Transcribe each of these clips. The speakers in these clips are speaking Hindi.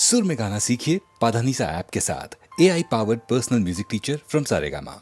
सुर में गाना सीखिए पाधानीसा ऐप के साथ। AI powered personal music teacher from Saregama.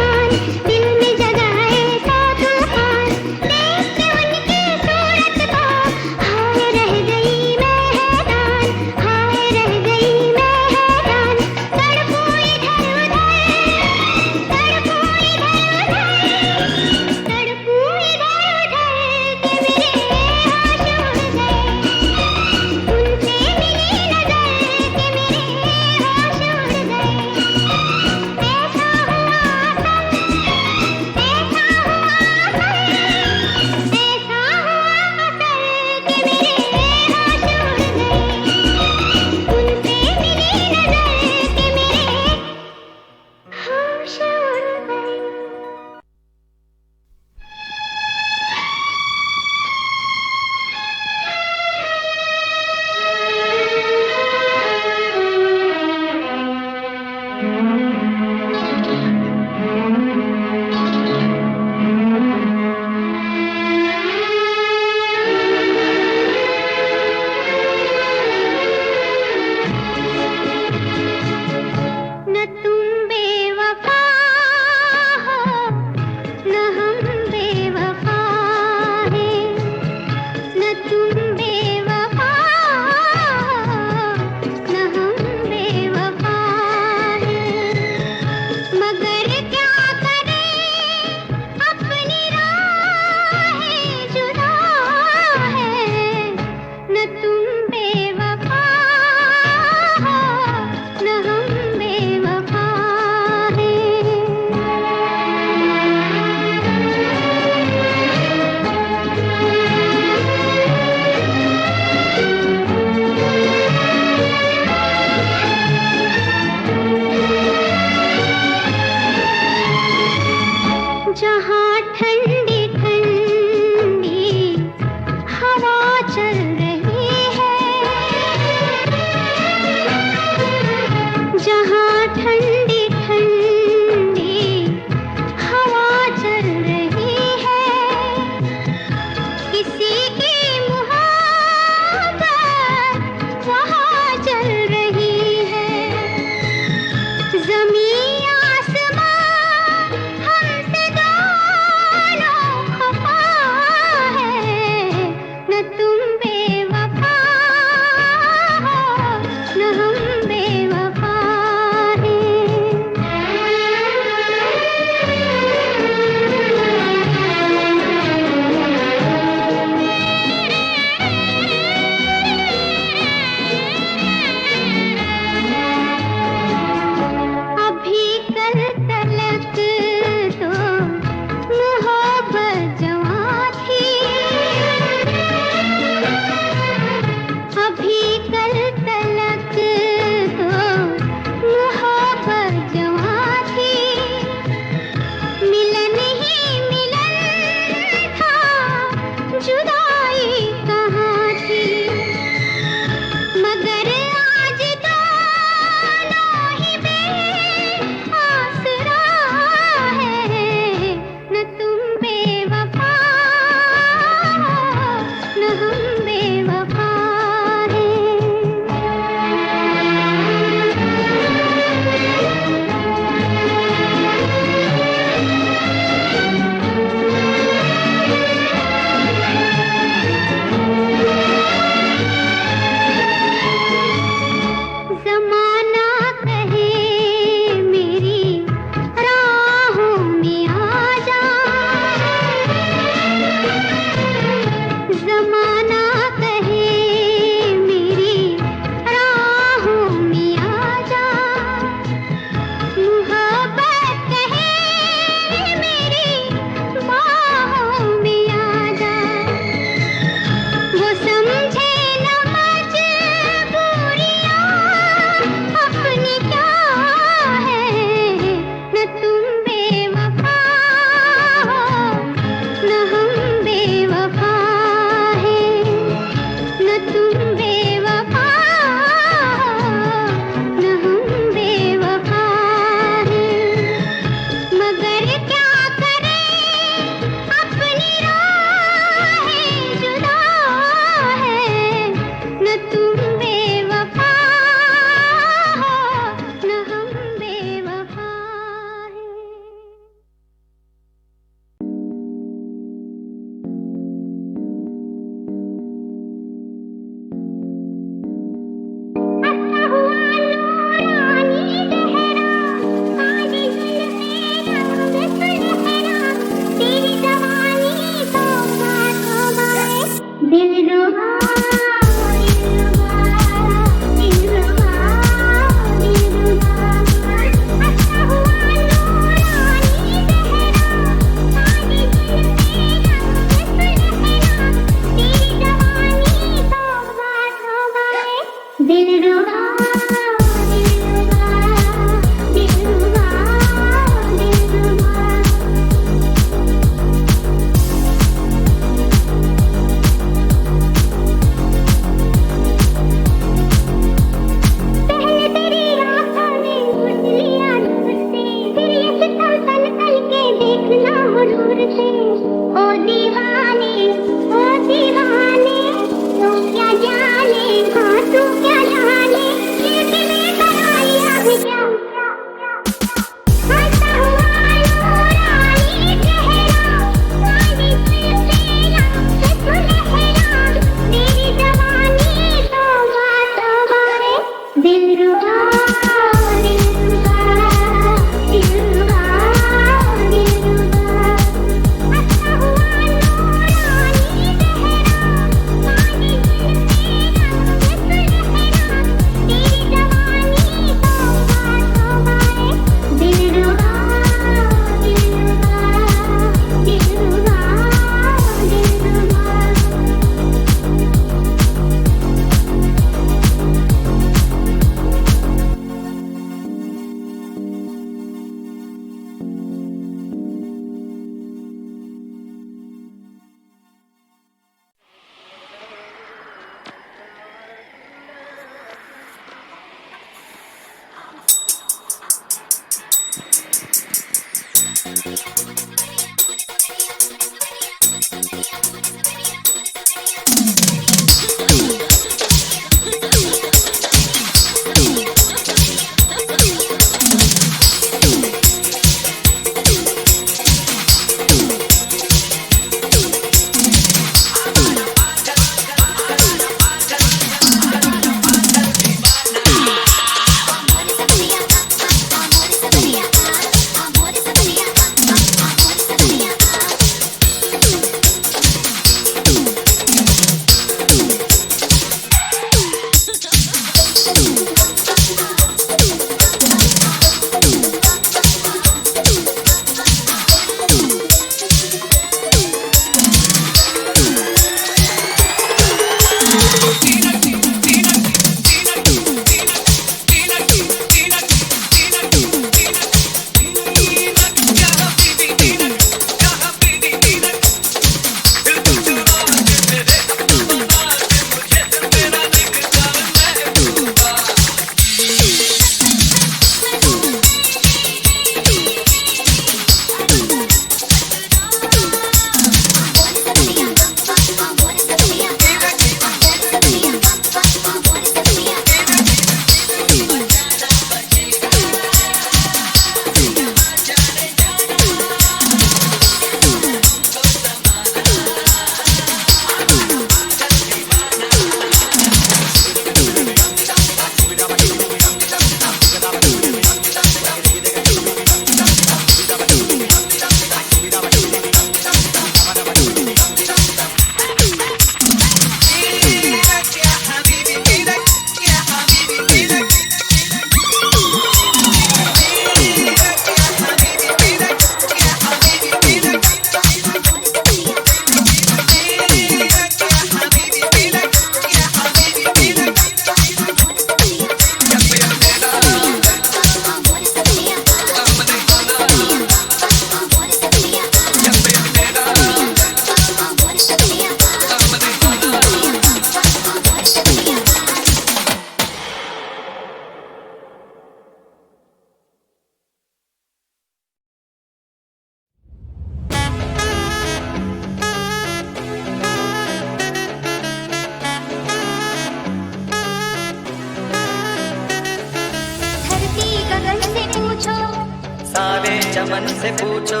चमन से पूछो,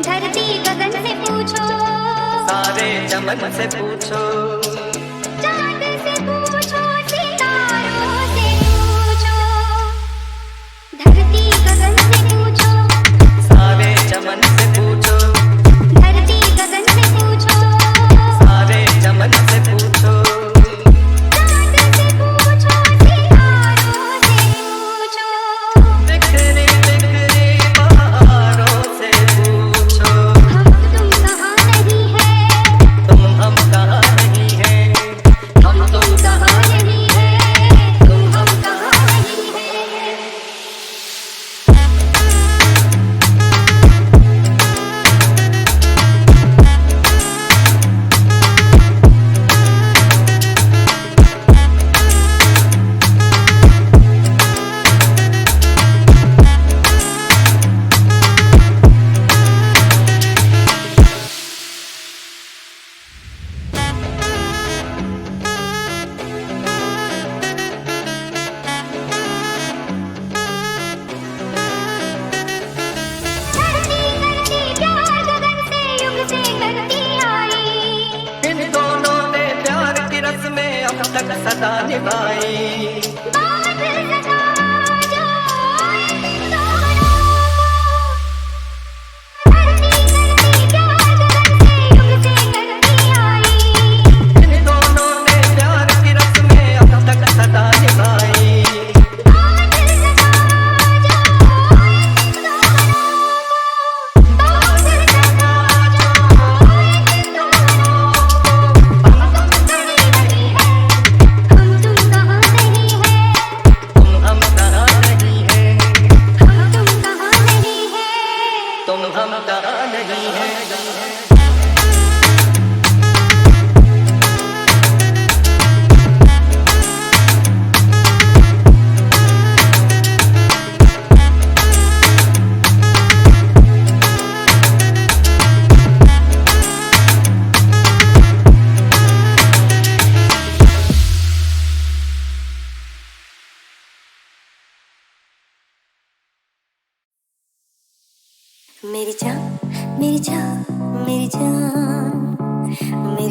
धरती गगन से पूछो, सारे चमन से पूछो, चांद से पूछो, सितारों से पूछो। धरती गगन से पूछो, सारे चमन से पूछो, धरती गगन से पूछो, सारे चमन से पूछो, चांद से पूछो, सितारों से पूछो। बिखरे बिखरे बहारों से पूछो, हम तुम कहाँ नहीं है, तुम हम कहाँ नहीं है, हम तुम कहाँ नहीं है, तुम हम कहाँ नहीं है। धरती करती प्यार गगन से युग से करती आई। इन दोनों ने प्यार की रस्में अब तक सदा निभाई। बात सदा जो इन दोनों को। धरती करती प्यार गगन से युग से करती आई। इन दोनों ने प्यार की रस्में अब तक सदा निभाई। बात सदा जो इन दोनों को। बात सदा जो इन दोनों को। हम तुम कहीं नहीं है, हम तुम कहाँ नहीं है।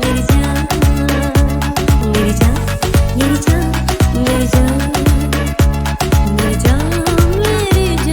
मेरी जान मेरी जान मेरी जान मेरी जान मेरी जान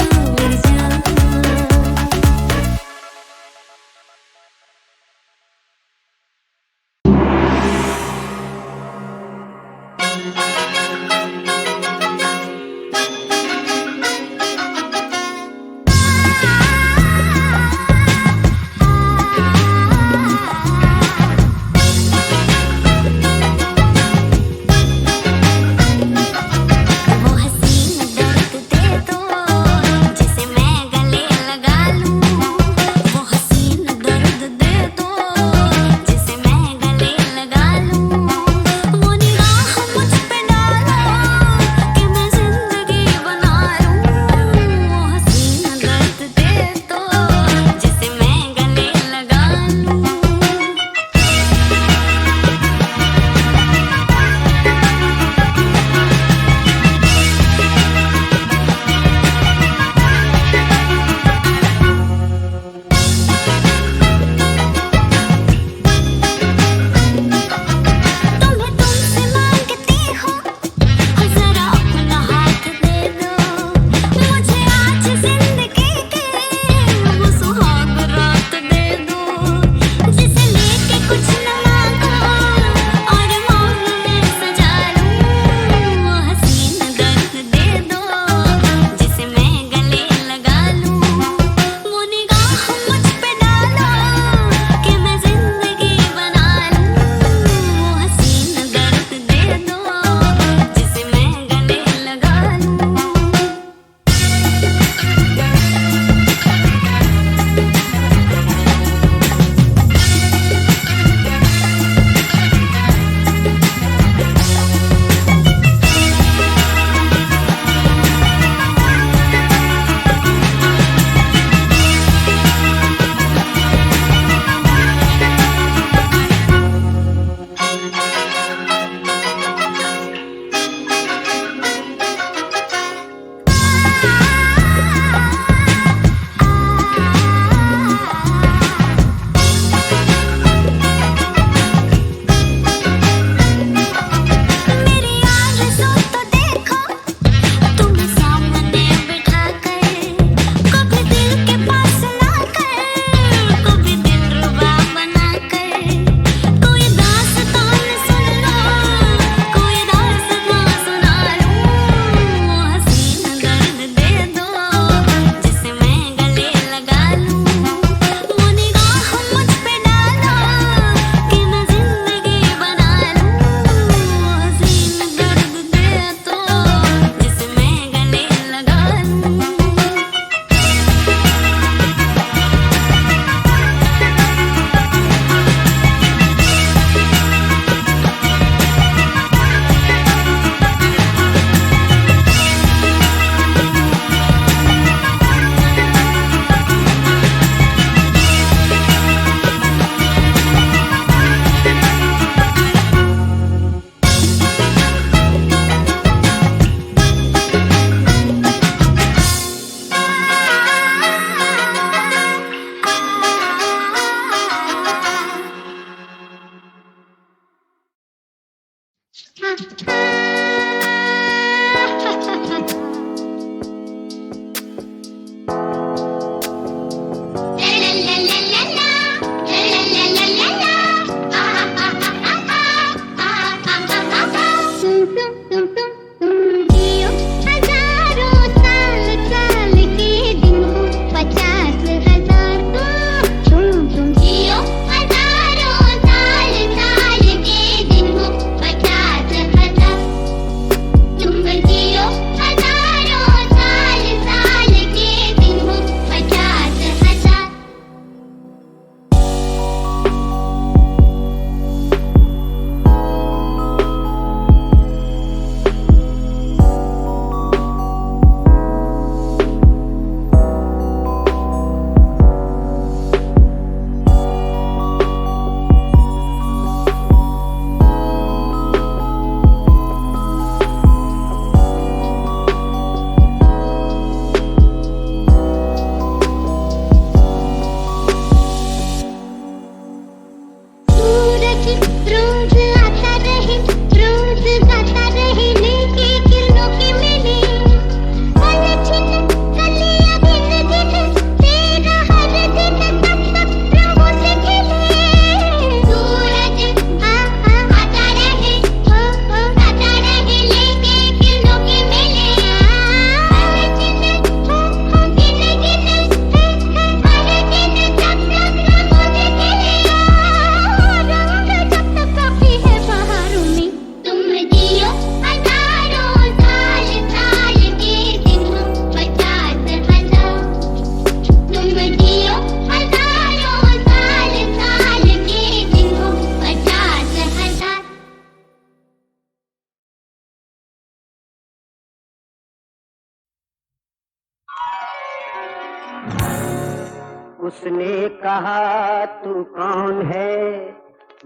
उसने कहा तू कौन है,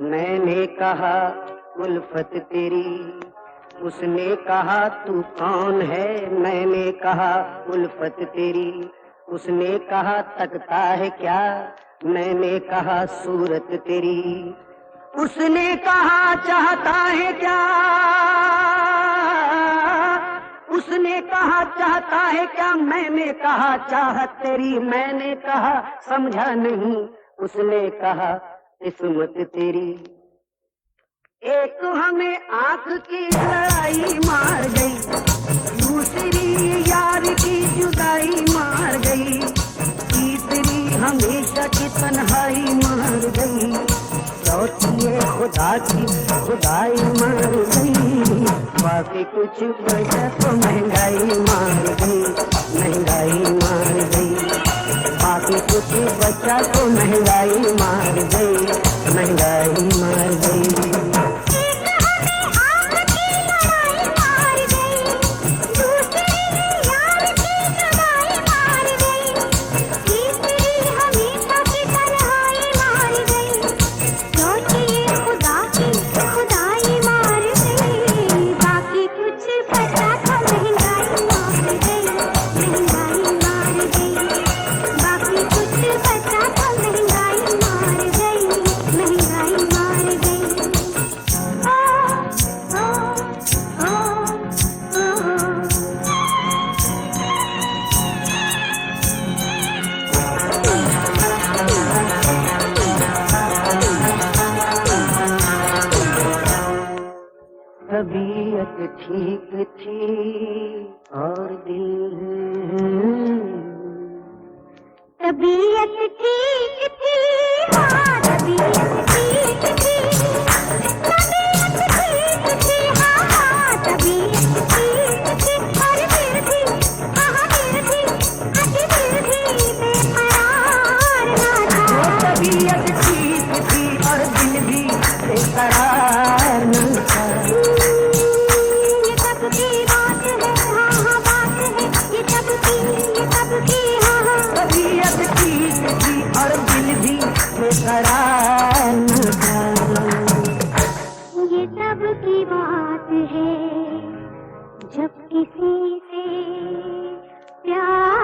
मैंने कहा उल्फत तेरी। उसने कहा तू कौन है, मैंने कहा उल्फत तेरी। उसने कहा तकता है क्या, मैंने कहा सूरत तेरी। उसने कहा चाहता है क्या, उसने कहा चाहता है क्या, मैंने कहा चाहत तेरी। मैंने कहा समझा नहीं, उसने कहा किस्मत तेरी। एक हमें आंख की लड़ाई मार गई, दूसरी यार की जुदाई मार गई, तीसरी हमेशा की तन्हाई मार गई, चौथी ये खुदा की खुदाई मार गई। बाकी कुछ बचा तो महंगाई मार गई, महंगाई मार गई। बाकी कुछ बचा तो महंगाई मार गई, महंगाई मार गई। तबीयत ठीक थी और दिल, तबीयत ठीक थी, हाँ तबीयत ठीक थी, तबीयत ठीक थी, हाँ तबीयत ठीक थी। और दिल भी, हाँ दिल भी, अति दिल भी बेकरार ना था। तबीयत ठीक थी और दिल भी बेकरार ना था। तबीयत ठीक थी और दिल भी बेकरार न था। ये सब की बात है जब किसी से प्यार